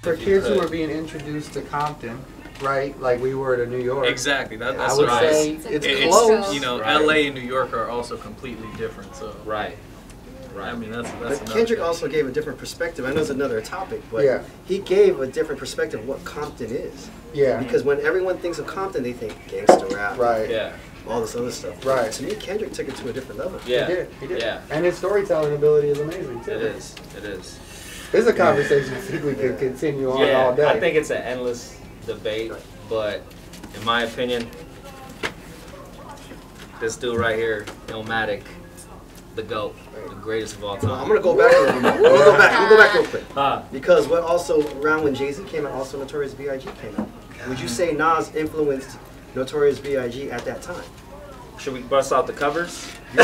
For kids who are being introduced to Compton, right, like we were to New York. Exactly. That's I would say it's close. You know, LA and New York are also completely different. So Right. I mean, that's But Kendrick also gave a different perspective. I know it's another topic, but he gave a different perspective of what Compton is. Yeah. Because when everyone thinks of Compton, they think gangster rap. Right. Yeah. All this other stuff. Right. To me, Kendrick took it to a different level. Yeah. He did. He did. Yeah. And his storytelling ability is amazing too. It is. It is. It's a conversation I think we could continue on all day. I think it's an endless debate, but in my opinion, this dude right here, Illmatic, the GOAT, the greatest of all time. Well, I'm gonna go back. I'm gonna go back real quick. Because what also around when Jay-Z came out, also Notorious B.I.G. came out. Would you say Nas influenced Notorious B.I.G. at that time? Should we bust out the covers? You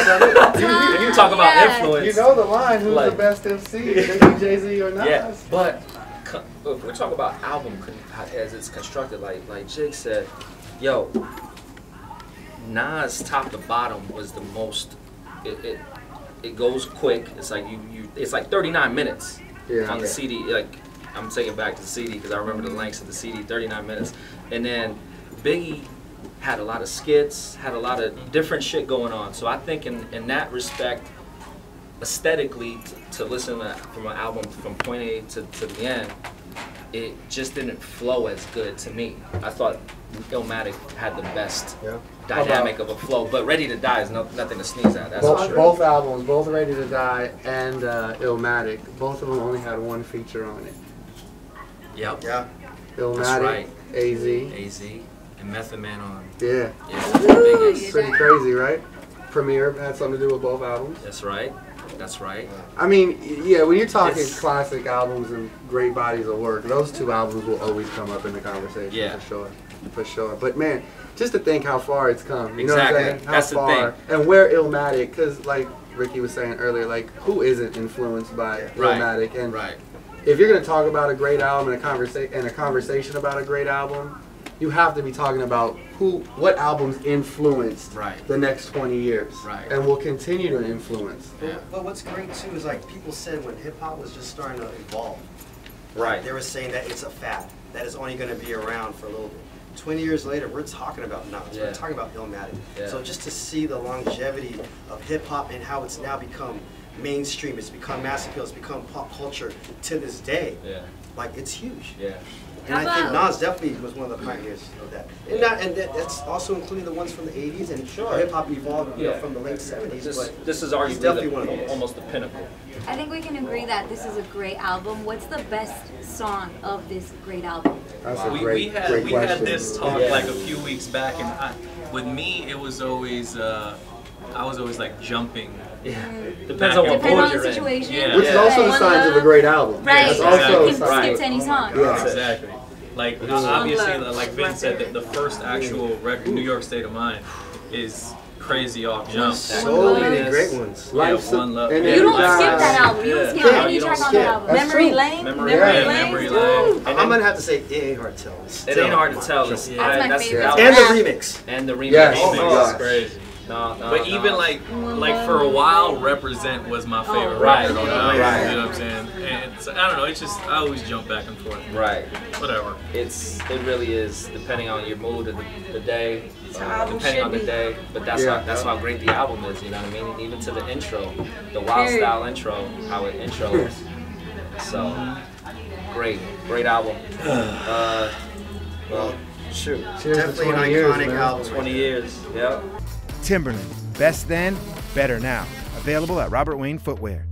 talk about influence. You know the line, who's the best MC, Biggie, Jay-Z, or Nas? Yeah, but if we're talking about album as it's constructed, like Jake said, yo, Nas top to bottom was the most, it goes quick. It's like it's like 39 minutes on the CD. Like, I'm taking back to the CD because I remember the lengths of the CD, 39 minutes. And then Biggie had a lot of skits, had a lot of different shit going on. So I think in that respect, aesthetically, to listen to from an album from point A to the end, it just didn't flow as good to me. I thought Illmatic had the best dynamic of a flow, but Ready to Die is nothing to sneeze at. That's for sure. Both albums, both Ready to Die and Illmatic, both of them only had one feature on it. Yep. Yeah. Illmatic, that's right. AZ. And Method Man on. Yeah. Biggest. Pretty crazy, right? Premier had something to do with both albums. That's right. That's right. I mean, yeah, when you're talking classic albums and great bodies of work, those two albums will always come up in the conversation for sure. But man, just to think how far it's come. You know what I'm saying? How That's far. the thing. And where Illmatic, because like Ricky was saying earlier, like who isn't influenced by Illmatic? And if you're gonna talk about a great album and a conversation about a great album, you have to be talking about what albums influenced the next 20 years, and will continue to influence. But what's great too is like people said when hip hop was just starting to evolve, they were saying that it's a fad that is only going to be around for a little bit. 20 years later, we're talking about Nas, we're talking about Illmatic. So just to see the longevity of hip hop and how it's now become mainstream, it's become mass appeal, it's become pop culture to this day. Like it's huge. And I think Nas definitely was one of the pioneers of that. And that's also including the ones from the 80s and hip hop evolved from the late 70s. This is arguably almost the pinnacle. I think we can agree that this is a great album. What's the best song of this great album? That's a great question. We had this talk like a few weeks back, and with me it was always I was always like jumping. Depends on what mood you're in. Which is also the signs of a great album. Right. That's also you can skip to any song. Exactly. Like obviously, like Vin said, that the first actual record, New York State of Mind, is crazy off jump. So many great ones. One Love. You don't skip that album. You don't skip any track on that album. Memory Lane. Memory Lane. I'm gonna have to say it ain't hard to tell. It ain't hard to tell. That's my favorite. And the remix. And the remix. Yes. Oh my God, crazy. But even like for a while, Represent was my favorite record on the album. You know what I'm saying? And so, I don't know. It's just I always jump back and forth. Right. Whatever. It really is depending on your mood of the day, depending on the day. But that's how great the album is. You know what I mean? Even to the intro, the Wild Style intro, how it intros. So great album. Well, shoot, cheers definitely to 20 an years, iconic man. album. 20 years. Yep. Timberland, best then, better now. Available at Robert Wayne Footwear.